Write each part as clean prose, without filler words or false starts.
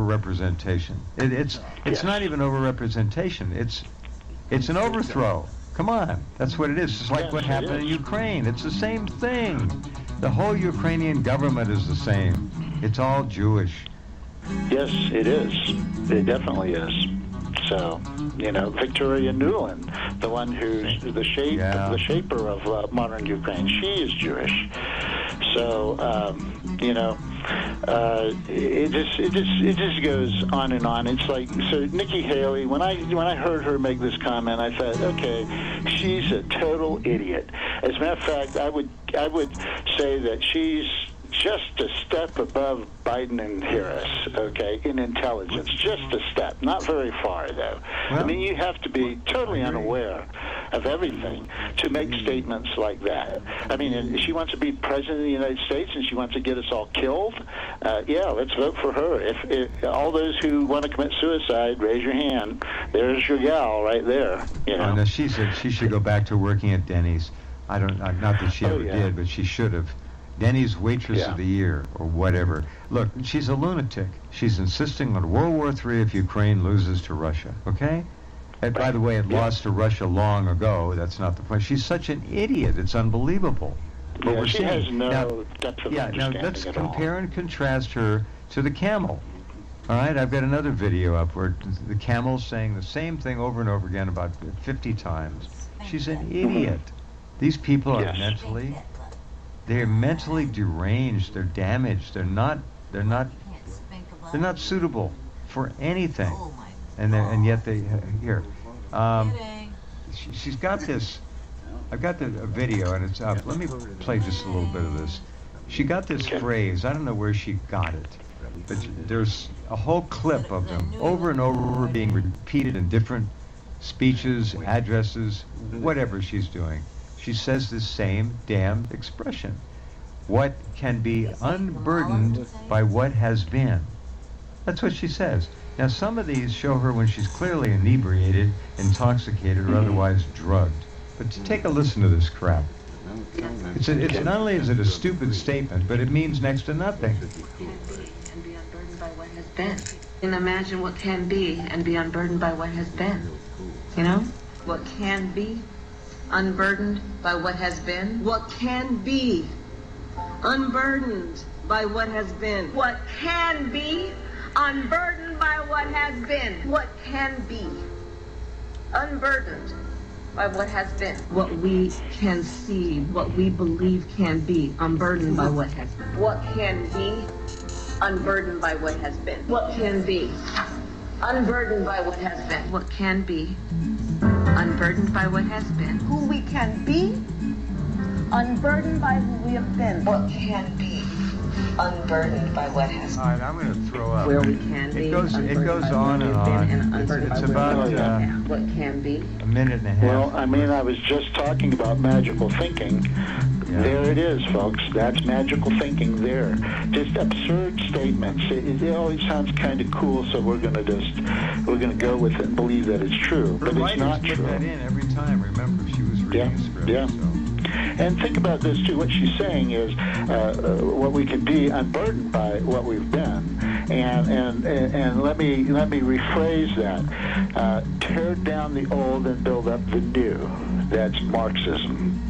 overrepresentation. It's not even overrepresentation. It's an overthrow. Come on, that's what it is. It's like what happened in Ukraine. It's the same thing. The whole Ukrainian government is the same. It's all Jewish. Yes, it is. It definitely is. So, Victoria Nuland, the one who's the shaper of modern Ukraine, she is Jewish. So, it just goes on and on. It's like, so Nikki Haley, when I heard her make this comment, I thought, okay, she's a total idiot. As a matter of fact, I would say that she's just a step above Biden and Harris, okay, in intelligence. Just a step. Not very far, though. Well, I mean, you have to be totally unaware of everything to make statements like that. I mean, if she wants to be president of the United States and she wants to get us all killed, yeah, let's vote for her. If all those who want to commit suicide, raise your hand. There's your gal right there. Oh, no, she said she should go back to working at Denny's. Not that she ever did, but she should have. Denny's Waitress of the Year, or whatever. Look, she's a lunatic. She's insisting on World War III if Ukraine loses to Russia, okay? And by the way, it lost to Russia long ago. That's not the point. She's such an idiot. It's unbelievable. Yeah, she has no depth of understanding now let's at all. compare and contrast her to the camel. All right, I've got another video up where the camel's saying the same thing over and over again about 50 times. She's an idiot. These people are they're mentally deranged. They're damaged. They're not suitable for anything. And yet they here. She's got this. I've got a video and it's up. Let me play just a little bit of this. She got this phrase. I don't know where she got it, but there's a whole clip of them over and over being repeated in different speeches, addresses, whatever she's doing. She says the same damn expression. What can be unburdened by what has been. That's what she says. Now, some of these show her when she's clearly inebriated, intoxicated, or otherwise drugged. But to take a listen to this crap. It's not only is it a stupid statement, but it means next to nothing. And be unburdened by what has been. And imagine what can be and be unburdened by what has been. You know? What can be unburdened by what has been. What can be unburdened by what has been. What can be unburdened by what has been. What can be unburdened by what has been. What we can see, what we believe can be unburdened by what has been. What can be unburdened by what has been. What can be unburdened by what has been. What can be unburdened by what has been. Who we can be, unburdened by who we have been. What can be unburdened by what has been. All right, I'm going to throw up. Where we can be. It goes on and on. It's about what can be. a minute and a half. Well, I mean, I was just talking about magical thinking. Yeah. There it is, folks. That's magical thinking there. Just absurd statements. It always sounds kind of cool, so we're going to go with it and believe that it's true. Her But it's not writers true. put that in every time. Remember, she was reading a script. Yeah. So. And think about this too. What she's saying is what we can be unburdened by what we've been. And let me rephrase that. Tear down the old and build up the new. That's Marxism.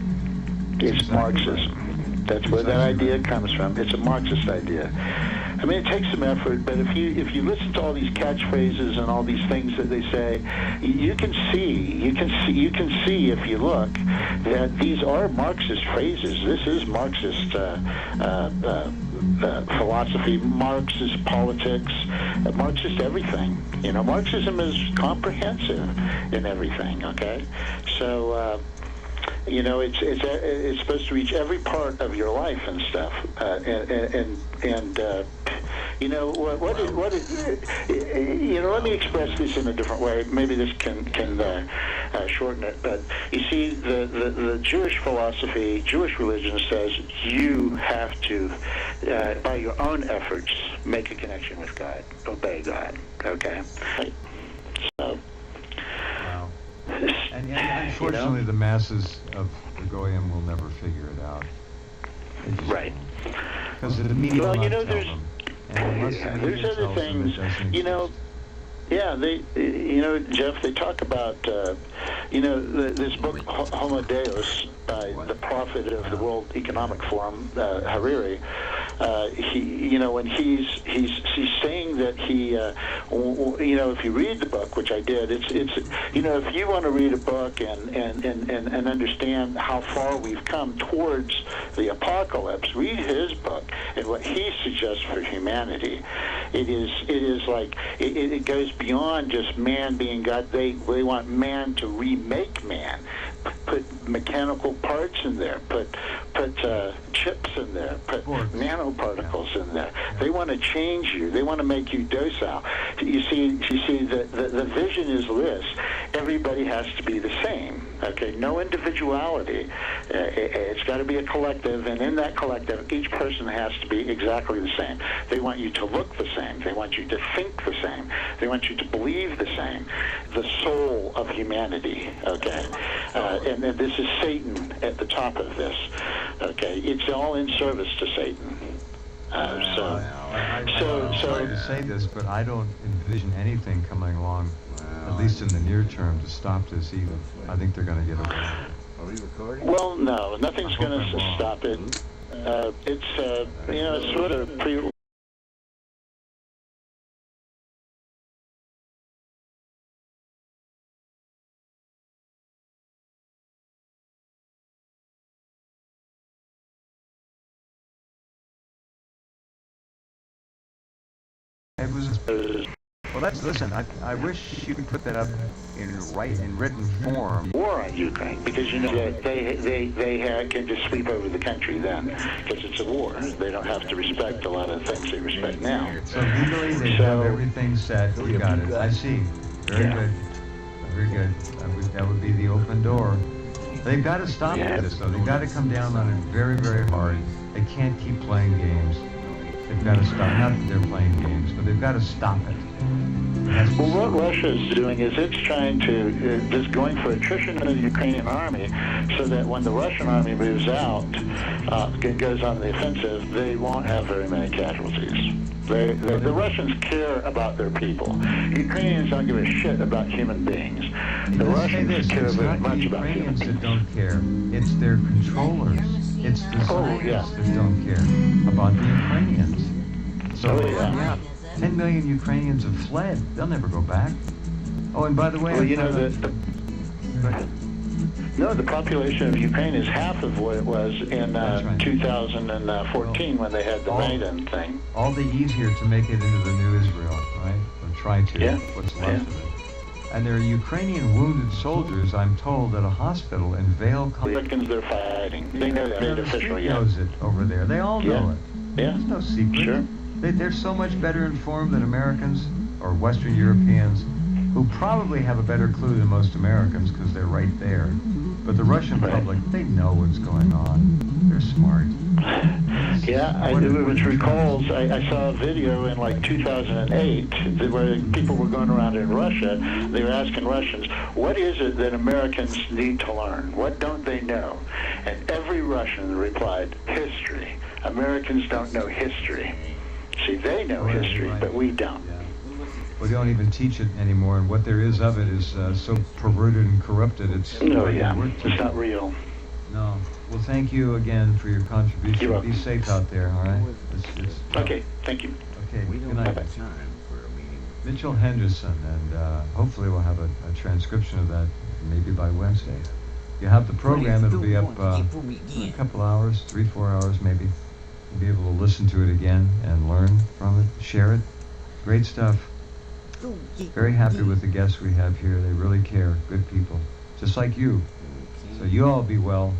It's Marxism. That's where that idea comes from. It's a Marxist idea. I mean, it takes some effort, but if you listen to all these catchphrases and all these things that they say, you can see if you look that these are Marxist phrases. This is Marxist philosophy, Marxist politics, Marxist everything. You know, Marxism is comprehensive in everything. Okay, so. You know, it's supposed to reach every part of your life and stuff, you know let me express this in a different way. Maybe this can shorten it. But you see, the Jewish philosophy, Jewish religion says you have to, by your own efforts, make a connection with God, obey God. Okay, so. And unfortunately, the masses of the Goyim will never figure it out. Right. Because the media will not tell them. And unless the There's media other tells them things, it doesn't you know. exist. Yeah, Jeff, they talk about, this book, Homo Deus, by the prophet of the World Economic Forum, Hariri. When he's saying that if you read the book, which I did, it's if you want to read a book and understand how far we've come towards the apocalypse, read his book and what he suggests for humanity. It goes beyond just man being God. They want man to remake man, put mechanical parts in there, put chips in there, put nanoparticles in there. They want to change you. They want to make you docile. You see, the vision is this: everybody has to be the same. Okay, no individuality. It's got to be a collective, and in that collective, each person has to be exactly the same. They want you to look the same. They want you to think the same. They want you to believe the same. The soul of humanity. Okay, and this is Satan at the top of this. Okay, it's all in service to Satan. I'm sorry to say this, but I don't envision anything coming along, at least in the near term, to stop this either. I think they're going to get away. Are we recording? Well, no, nothing's going to stop it. It's sort of pre. It was. Well, listen. I wish you could put that up in written form. War on Ukraine, because that they can just sweep over the country then, because it's a war. They don't have to respect a lot of things they respect now. So legally, they have everything set. You got it. I see. Very good. Very good. That would be the open door. They've got to stop this, though. They've got to come down on it very, very hard. They can't keep playing games. They've got to stop. Not that they're playing games, but they've got to stop it. Well, what Russia is doing is it's trying to, just going for attrition in the Ukrainian army so that when the Russian army moves out, goes on the offensive, they won't have very many casualties. The Russians care about their people. Ukrainians don't give a shit about human beings. The Russians care very much about human beings. It's not the Ukrainians that don't care. It's their controllers. It's the scientists that don't care about the Ukrainians. So, 10 million Ukrainians have fled. They'll never go back. Oh, and by the way... Well, the population of Ukraine is half of what it was in 2014 when they had the Maidan thing. All the easier to make it into the new Israel, right? Or try to, what's left of it. And there are Ukrainian wounded soldiers, I'm told, at a hospital in Vale, Colorado. Americans they're fighting. They know that officially. The knows it over there. They all know it. Yeah. There's no secret. Sure. They're so much better informed than Americans or Western Europeans, who probably have a better clue than most Americans because they're right there. But the Russian public, they know what's going on. They're smart. Which recalls, I saw a video in like 2008 where people were going around in Russia. They were asking Russians, what is it that Americans need to learn? What don't they know? And every Russian replied, history. Americans don't know history. See, they know history, but we don't. We don't even teach it anymore, and what there is of it is so perverted and corrupted. It's not real. No. Well, thank you again for your contribution. Be safe out there, all right? Okay, thank you. Okay, good night. Mitchell Henderson, and hopefully we'll have a transcription of that maybe by Wednesday. You have the program, it'll be up in a couple hours, 3-4 hours maybe. You'll be able to listen to it again and learn from it, share it. Great stuff. Very happy with the guests we have here. They really care. Good people. Just like you. So you all be well.